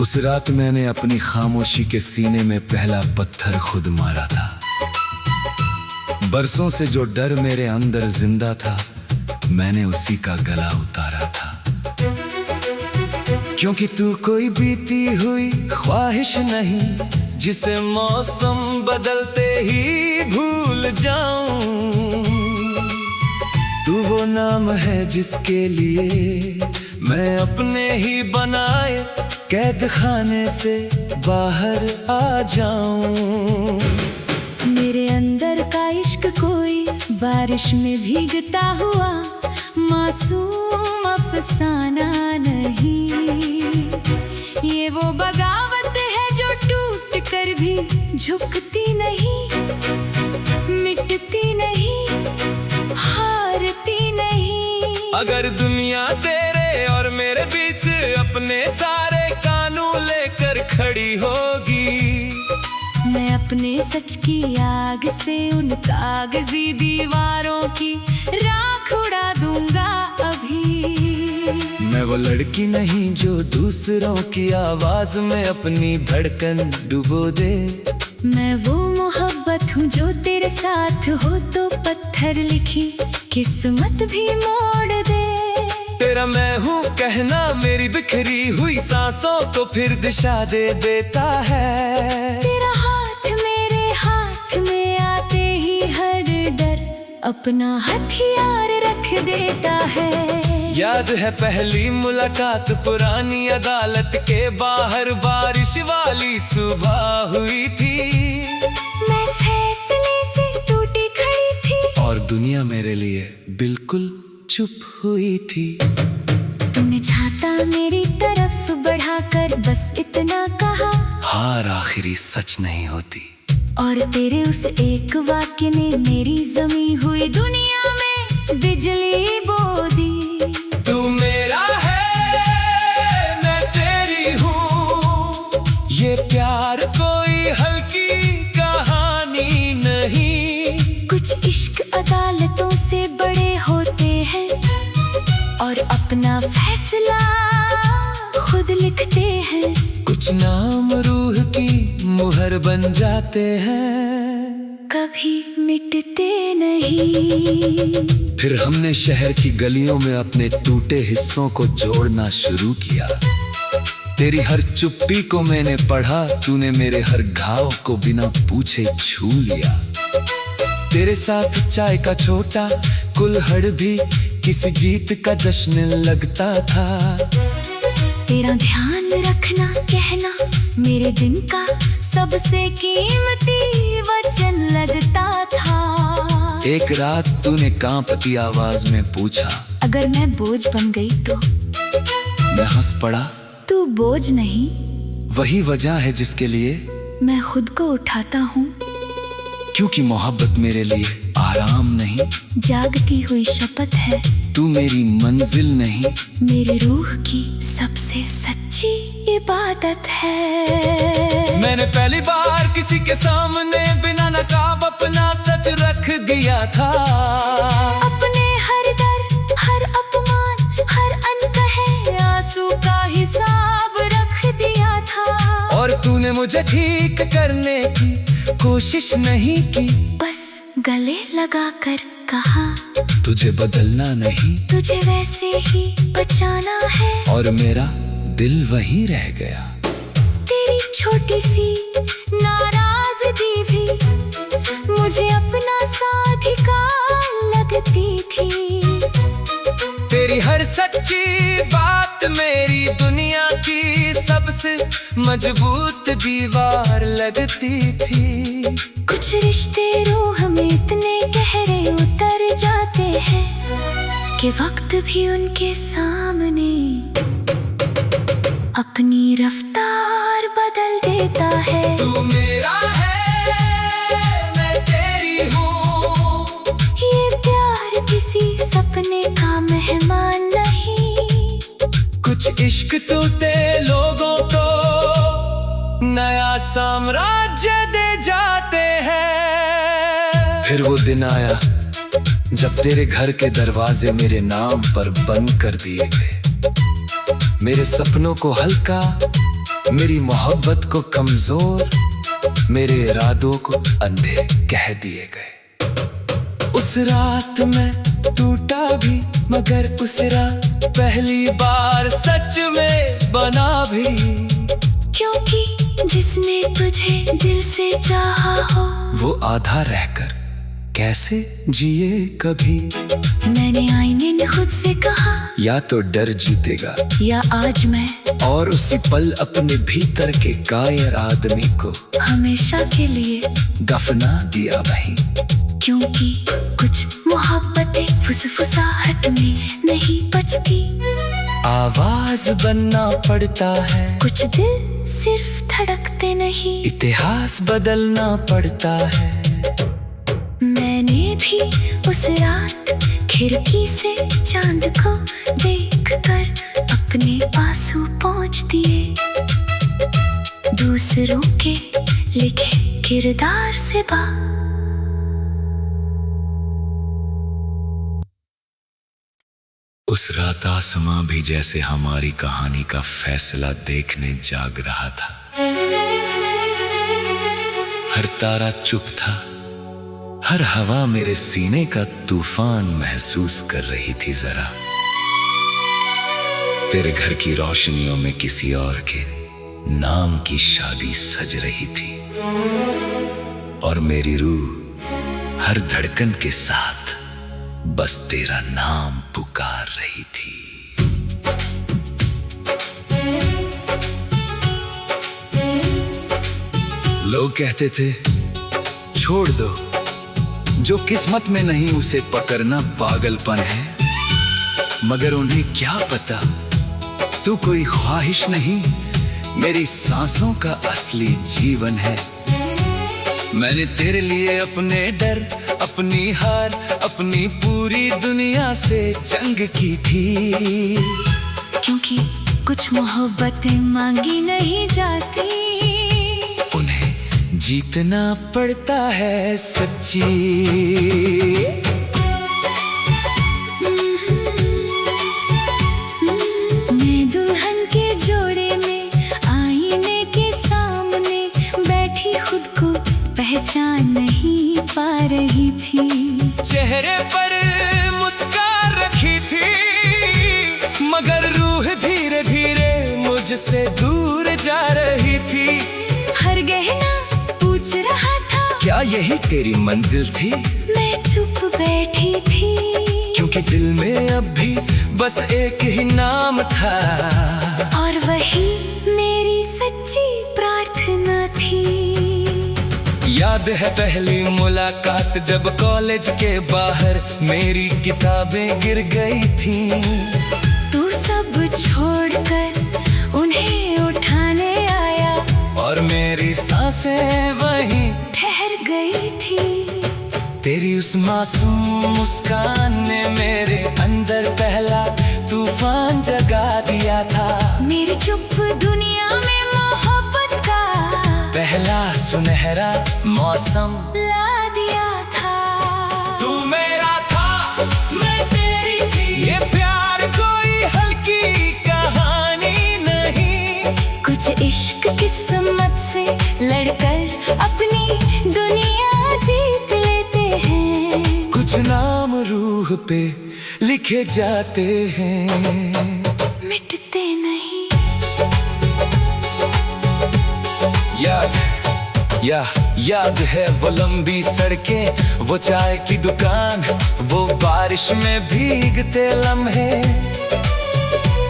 उस रात मैंने अपनी खामोशी के सीने में पहला पत्थर खुद मारा था। बरसों से जो डर मेरे अंदर जिंदा था, मैंने उसी का गला उतारा था। क्योंकि तू कोई बीती हुई ख्वाहिश नहीं, जिसे मौसम बदलते ही भूल जाऊं। तू वो नाम है जिसके लिए मैं अपने ही बनाए कैद खाने से बाहर आ जाऊं। मेरे अंदर का इश्क कोई बारिश में भीगता हुआ मासूम अफसाना नहीं। ये वो बगावत है जो टूट कर भी झुकती नहीं, मिटती नहीं, हारती नहीं। अगर दुनिया तेरे और मेरे बीच अपने सारे कानून लेकर खड़ी होगी, मैं अपने सच की आग से उन कागजी दीवारों की राख उड़ा दूंगा अभी। मैं वो लड़की नहीं जो दूसरों की आवाज में अपनी धड़कन डुबो दे। मैं वो मोहब्बत हूँ जो तेरे साथ हो तो पत्थर लिखी किस्मत भी मोड़ दे। तेरा मैं हूँ कहना मेरी बिखरी हुई सांसों को फिर दिशा दे देता है। तेरा हाथ मेरे हाथ में आते ही हर डर अपना हथियार रख देता है। याद है पहली मुलाकात पुरानी अदालत के बाहर, बारिश वाली सुबह हुई थी। मैं फैसले से टूटी खड़ी थी और दुनिया मेरे लिए बिल्कुल चुप हुई थी। तूने छाता मेरी तरफ बढ़ाकर बस इतना कहा, हार आखिरी सच नहीं होती। और तेरे उस एक वाक्य ने मेरी जमी हुई दुनिया में बिजली बो दी। तू मेरा है मैं तेरी हूँ, ये प्यार कोई हल्की कहानी नहीं। कुछ इश्क अदालतों से बड़े होते हैं और अपना फैसला खुद लिखते हैं। कुछ नाम रूह की मुहर बन जाते हैं, कभी मिटते नहीं। फिर हमने शहर की गलियों में अपने टूटे हिस्सों को जोड़ना शुरू किया। तेरी हर चुप्पी को मैंने पढ़ा, तूने मेरे हर घाव को बिना पूछे छू लिया। तेरे साथ चाय का छोटा कुल्हड़ भी किसी जीत का जश्न लगता था। तेरा ध्यान रखना कहना मेरे दिन का सबसे कीमती वचन लगता था। एक रात तूने कांपती आवाज में पूछा, अगर मैं बोझ बन गई तो? मैं हंस पड़ा, तू बोझ नहीं, वही वजह है जिसके लिए मैं खुद को उठाता हूँ। क्योंकि मोहब्बत मेरे लिए आराम नहीं, जागती हुई शपथ है। तू मेरी मंजिल नहीं, मेरी रूह की सबसे सच्ची इबादत है। मैंने पहली बार किसी के सामने बिना नकाब अपना सच रख दिया था। अपने हर डर, हर अपमान, हर अनकहे आंसू का हिसाब रख दिया था। और तूने मुझे ठीक करने की कोशिश नहीं की, बस गले लगाकर कहा, तुझे बदलना नहीं, तुझे वैसे ही बचाना है। और मेरा दिल वहीं रह गया। तेरी छोटी सी नाराजगी भी मुझे अपना साधिका लगती थी। तेरी हर सच्ची बात मेरी दुनिया की सबसे मजबूत दीवार लगती थी। कुछ रिश्ते रूह में इतने गहरे उतर जाते हैं कि वक्त भी उनके सामने अपनी रफ्तार बदल देता है। तू मेरा है मैं तेरी हूँ, ये प्यार किसी सपने का मेहमान नहीं। कुछ इश्क टूटे लोगों को नया साम्राज्य दे जाते हैं। फिर वो दिन आया जब तेरे घर के दरवाजे मेरे नाम पर बंद कर दिए गए। मेरे सपनों को हल्का, मेरी मोहब्बत को कमजोर, मेरे इरादों को अंधे कह दिए गए। उस रात मैं टूटा भी, मगर उस रात पहली बार सच में बना भी। क्योंकि जिसने तुझे दिल से चाहा हो, वो आधा रहकर कैसे जिए कभी। मैंने आईने में खुद से कहा, या तो डर जीतेगा, या आज मैं और उसी पल अपने भीतर के कायर आदमी को हमेशा के लिए दफना दिया वहीं। क्योंकि कुछ मोहब्बतें फुसफुसाहट में नहीं बचती, आवाज बनना पड़ता है। कुछ दिल सिर्फ धड़कते नहीं, इतिहास बदलना पड़ता है। मैंने भी उस रात खिड़की से चांद को देखकर अपने आंसू पोंछ दिए। दूसरों के लिखे किरदार से उस रात आसमां भी जैसे हमारी कहानी का फैसला देखने जाग रहा था। हर तारा चुप था, हर हवा मेरे सीने का तूफान महसूस कर रही थी जरा। तेरे घर की रोशनियों में किसी और के नाम की शादी सज रही थी, और मेरी रूह हर धड़कन के साथ बस तेरा नाम पुकार रही थी। लोग कहते थे छोड़ दो, जो किस्मत में नहीं उसे पकड़ना पागलपन है। मगर उन्हें क्या पता, तू कोई ख्वाहिश नहीं, मेरी सांसों का असली जीवन है। मैंने तेरे लिए अपने डर, अपनी हार, अपनी पूरी दुनिया से जंग की थी। क्योंकि कुछ मोहब्बतें मांगी नहीं जाती, उन्हें जीतना पड़ता है सच्ची। मैं दुल्हन के जोड़े में आईने के सामने बैठी खुद को पहचान नहीं पा रही थी। चेहरे पर मुस्कान रखी थी, मगर रूह धीरे धीरे मुझसे दूर जा रही थी। हर गहना पूछ रहा था, क्या यही तेरी मंजिल थी? मैं चुप बैठी थी, क्योंकि दिल में अब भी बस एक ही नाम था, और वही मेरी सच्ची प्रार्थना थी। याद है पहली मुलाकात जब कॉलेज के बाहर मेरी किताबें गिर गई थी। तू सब छोड़कर उन्हें उठाने आया, और मेरी सांसें वहीं ठहर गई थी। तेरी उस मासूम मुस्कान ने मेरे अंदर पहला तूफान जगा दिया था। मेरी चुप दुनिया में मोहब्बत का पहला सुनहरा मौसम ला दिया था। तू मेरा था, मैं तेरी थी, ये प्यार कोई हल्की कहानी नहीं। कुछ इश्क किस्मत से लड़कर अपनी दुनिया जीत लेते हैं, कुछ नाम रूह पे लिखे जाते हैं, मिटते नहीं। याद है वो लंबी सड़कें, वो चाय की दुकान, वो बारिश में भीगते लम्हे।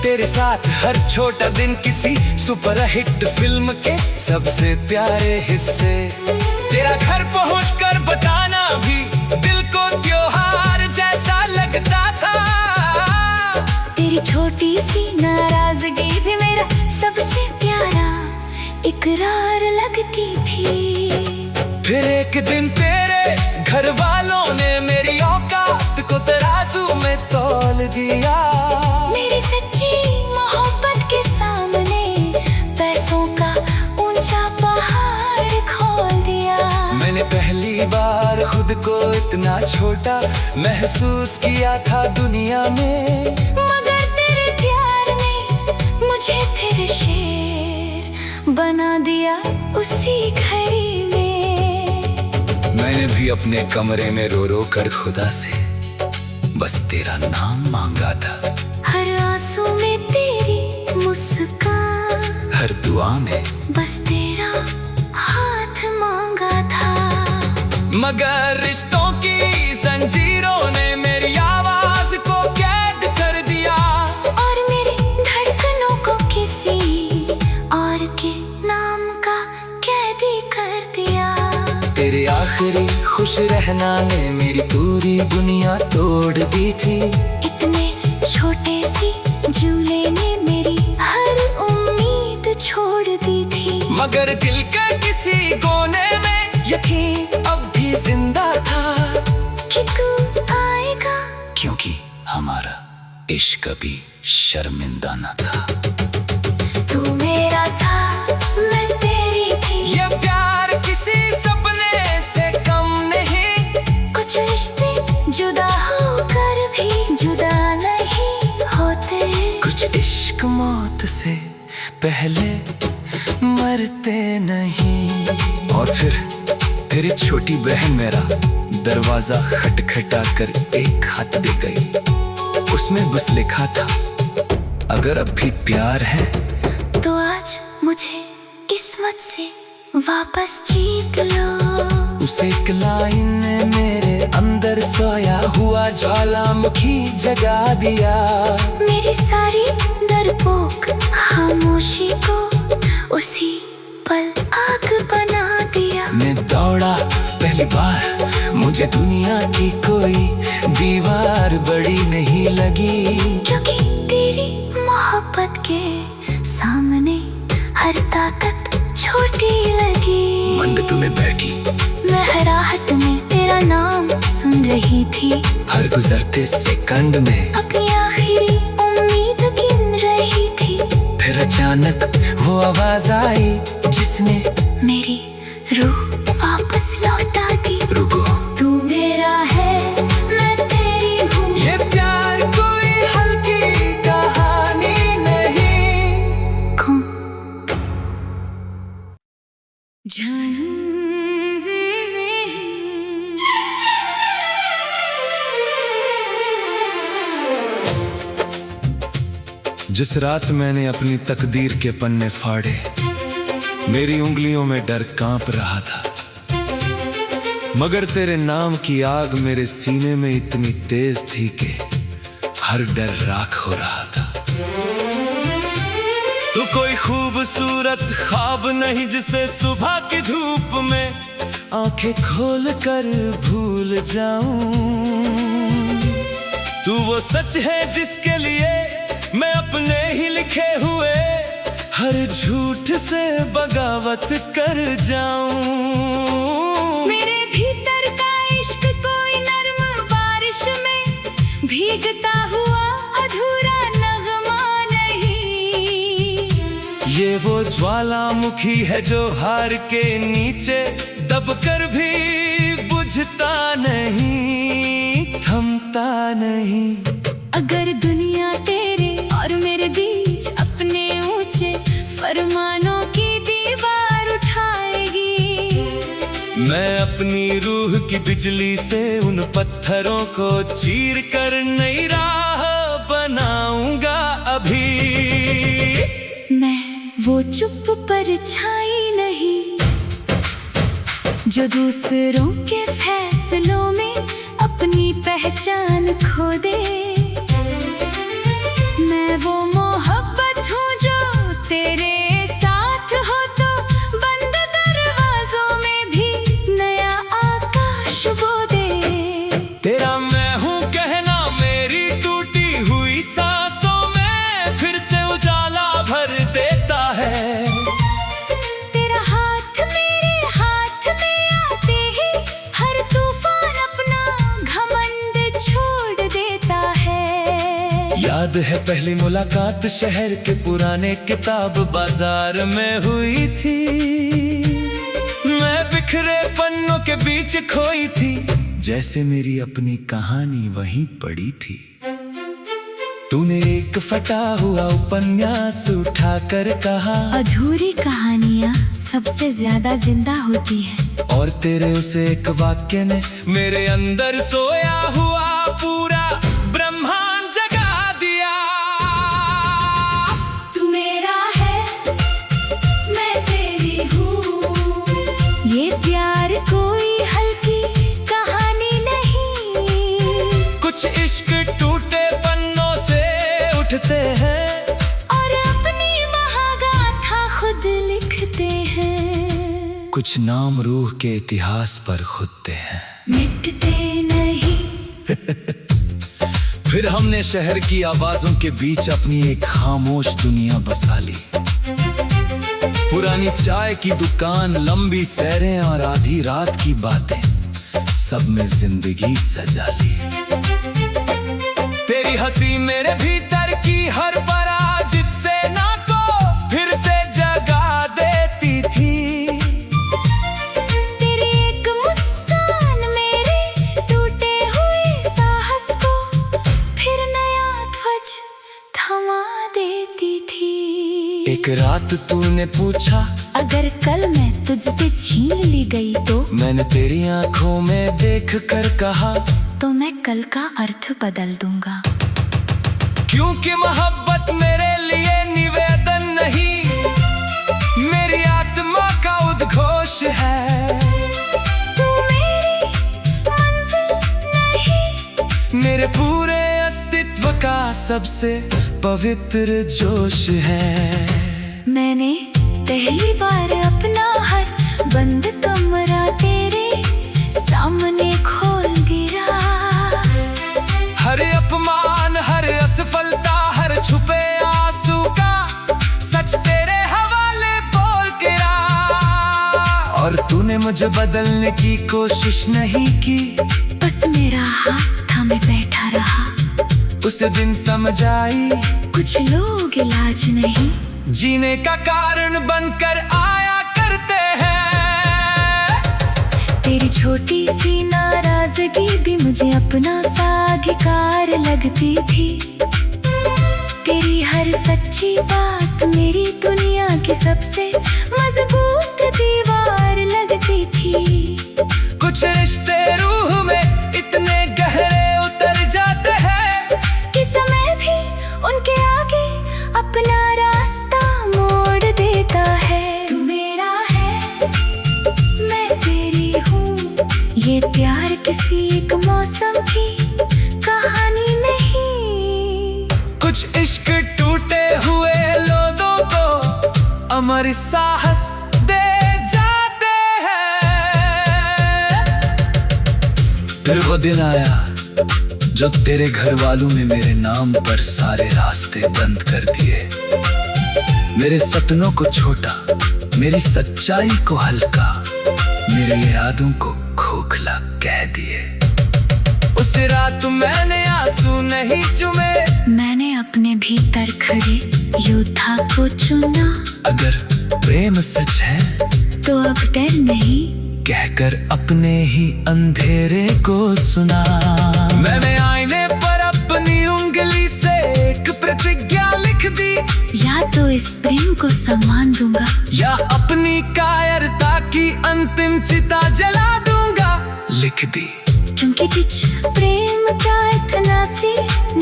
तेरे साथ हर छोटा दिन किसी सुपरहिट फिल्म के सबसे प्यारे हिस्से। तेरा घर पहुंचकर बताना भी दिल को त्योहार जैसा लगता था। तेरी छोटी सी नाराजगी भी मेरा सबसे प्यारा इकरार लगती थी। फिर एक दिन तेरे घर वालों ने मेरी औकात को तराजू में तौल दिया। मेरी सच्ची मोहब्बत के सामने पैसों का ऊंचा पहाड़ खोल दिया। मैंने पहली बार खुद को इतना छोटा महसूस किया था दुनिया में, मगर तेरे प्यार ने मुझे तेरे शेर बना दिया उसी घड़ी में। मैंने भी अपने कमरे में रो रो कर खुदा से बस तेरा नाम मांगा था। हर आंसू में तेरी मुस्कान, हर दुआ में बस तेरा हाथ मांगा था। मगर रिश्तों की जंजीरों ने मेरी आवाज को कैद कर दिया, और मेरी धड़कनों को किसी और के नाम का कैदी कर दिया। तेरे आखिरी खुश रहना ने मेरी पूरी दुनिया तोड़ दी थी। इतने छोटे सी झूले ने मेरी हर उम्मीद छोड़ दी थी। मगर दिल के किसी कोने में यकीन अब भी जिंदा था कि तू आएगा, क्योंकि हमारा इश्क कभी शर्मिंदा न था। तू मेरा था, मैं तेरी थी। ये प्यार किसी सपने से कम नहीं। कुछ रिश्ते जुदा होकर भी जुदा नहीं होते। कुछ इश्क मौत से पहले मरते नहीं। और फिर तेरी छोटी बहन मेरा दरवाजा खटखटा कर एक खत दे गई। उसमें बस लिखा था, अगर अब भी प्यार है तो आज मुझे किस्मत से वापस जीत लो। उस एक लाइन ने मेरे अंदर सोया हुआ ज्वालामुखी जगा दिया। मेरी सारी डरपोक खामोशी को उसी पल आग बना दिया। मैं दौड़ा पहली बार, मुझे दुनिया की कोई दीवार बड़ी नहीं लगी, क्योंकि तेरी मोहब्बत के सामने हर ताकत छोटी लगी। मंडप में बैठी मैं हराहट में तेरा नाम सुन रही थी। हर गुजरते सेकंड में अपनी आखिरी उम्मीद गिन रही थी। फिर अचानक वो आवाज आई जिसने मेरी रूह वापस लौटा दी। रुको, तू मेरा है, मैं तेरी हूँ। ये प्यार कोई हल्की कहानी नहीं। घूम जिस रात मैंने अपनी तकदीर के पन्ने फाड़े, मेरी उंगलियों में डर कांप रहा था। मगर तेरे नाम की आग मेरे सीने में इतनी तेज थी कि हर डर राख हो रहा था। तू कोई खूबसूरत ख्वाब नहीं जिसे सुबह की धूप में आंखें खोल कर भूल जाऊं। तू वो सच है जिसके लिए मैं अपने ही लिखे हुए हर झूठ से बगावत कर जाऊं। मेरे भीतर का इश्क कोई नर्म बारिश में भीगता हुआ अधूरा नगमा नहीं। ये वो ज्वालामुखी है जो हार के नीचे दबकर भी बुझता नहीं, थमता नहीं। अगर दुनिया तेरे और मेरे बीच अपने ऊंचे फरमानों की दीवार उठाएगी, मैं अपनी रूह की बिजली से उन पत्थरों को चीर कर नई राह बनाऊंगा अभी। मैं वो चुप परछाई नहीं जो दूसरों के फैसलों में अपनी पहचान खो दे। मैं वो मोहब्बत हूँ जो तेरे साथ हो तो बंद दरवाजों में भी नया आकाश बो दे। तेरा मैं हूँ कहना मेरी टूटी हुई सांसों में फिर से उजाला भर देता है। तेरा हाथ मेरे हाथ में आते ही हर तूफान अपना घमंड छोड़ देता है। याद है पहली मुलाकात शहर के पुराने किताब बाजार में हुई थी। मैं बिखरे पन्नों के बीच खोई थी, जैसे मेरी अपनी कहानी वहीं पड़ी थी। तूने एक फटा हुआ उपन्यास उठा कर कहा, अधूरी कहानियाँ सबसे ज्यादा जिंदा होती है। और तेरे उस एक वाक्य ने मेरे अंदर सोया हुआ पूरा ब्रह्मांड जगा दिया। तू मेरा है, मैं तेरी हूँ, ये प्यार कोई हल्की कहानी नहीं। कुछ इश्क टूटे पन्नों से उठते हैं, और अपनी महागाथा खुद लिखते हैं। कुछ नाम रूह के इतिहास पर खुदते हैं, मिटते नहीं। फिर हमने शहर की आवाजों के बीच अपनी एक खामोश दुनिया बसा ली। पुरानी चाय की दुकान, लंबी सैरें और आधी रात की बातें, सब में जिंदगी सजा ली। तेरी हंसी मेरे भीतर की हर पराजित सेना को फिर से जगा देती थी। तेरी एक मुस्कान मेरे टूटे हुए साहस को फिर नया ध्वज थमा देती थी। एक रात तूने पूछा, अगर कल मैं तुझसे छीन ली गई तो? मैंने तेरी आंखों में देख कर कहा, तो मैं कल का अर्थ बदल दूंगा। क्योंकि मोहब्बत मेरे लिए निवेदन नहीं, मेरी आत्मा का उद्घोष है। तू मेरी मंजिल नहीं, मेरे पूरे अस्तित्व का सबसे पवित्र जोश है। मैंने पहली बार अपना हर बंद कमरा तेरे सामने खोल दिया। हर अपमान, हर असफलता, हर छुपे आंसू का सच तेरे हवाले बोल के रहा। और तूने मुझे बदलने की कोशिश नहीं की, बस मेरा हाथ थामे बैठा रहा। उस दिन समझ आई, कुछ लोग इलाज नहीं, जीने का कारण बनकर आया करते हैं। तेरी छोटी सी नाराजगी भी मुझे अपना साझीदार लगती थी। तेरी हर सच्ची बात मेरी दुनिया की सबसे मजबूत दीवार लगती थी। कुछ रिश्ते रूह में इतने गहरे उतर जाते हैं कि समय भी उनके आगे अपना रास्ता मोड़ देता है। तू मेरा है, मैं तेरी हूँ, ये प्यार किसी एक मौसम की कहानी नहीं। कुछ इश्क टूटे हुए लोगों को अमर साहस दे जाते हैं। फिर वो दिन आया जो तेरे घर वालों ने मेरे नाम पर सारे रास्ते बंद कर दिए। मेरे सपनों को छोटा, मेरी सच्चाई को हल्का, मेरे इरादों को खोखला कह दिए। उस रात मैंने आंसू नहीं चुमे, मैंने अपने भीतर खड़े योद्धा को चुना। अगर प्रेम सच है तो अब डर नहीं, कहकर अपने ही अंधेरे को सुना। मैंने आईने पर अपनी उंगली से एक प्रतिज्ञा लिख दी, या तो इस प्रेम को सम्मान दूंगा, या अपनी कायरता की अंतिम चिता जला दूंगा। लिख दी, क्योंकि कुछ प्रेम प्रार्थना से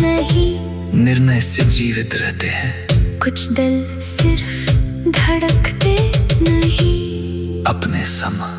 नहीं, निर्णय से जीवित रहते हैं। कुछ दिल सिर्फ धड़कते नहीं। अपने समा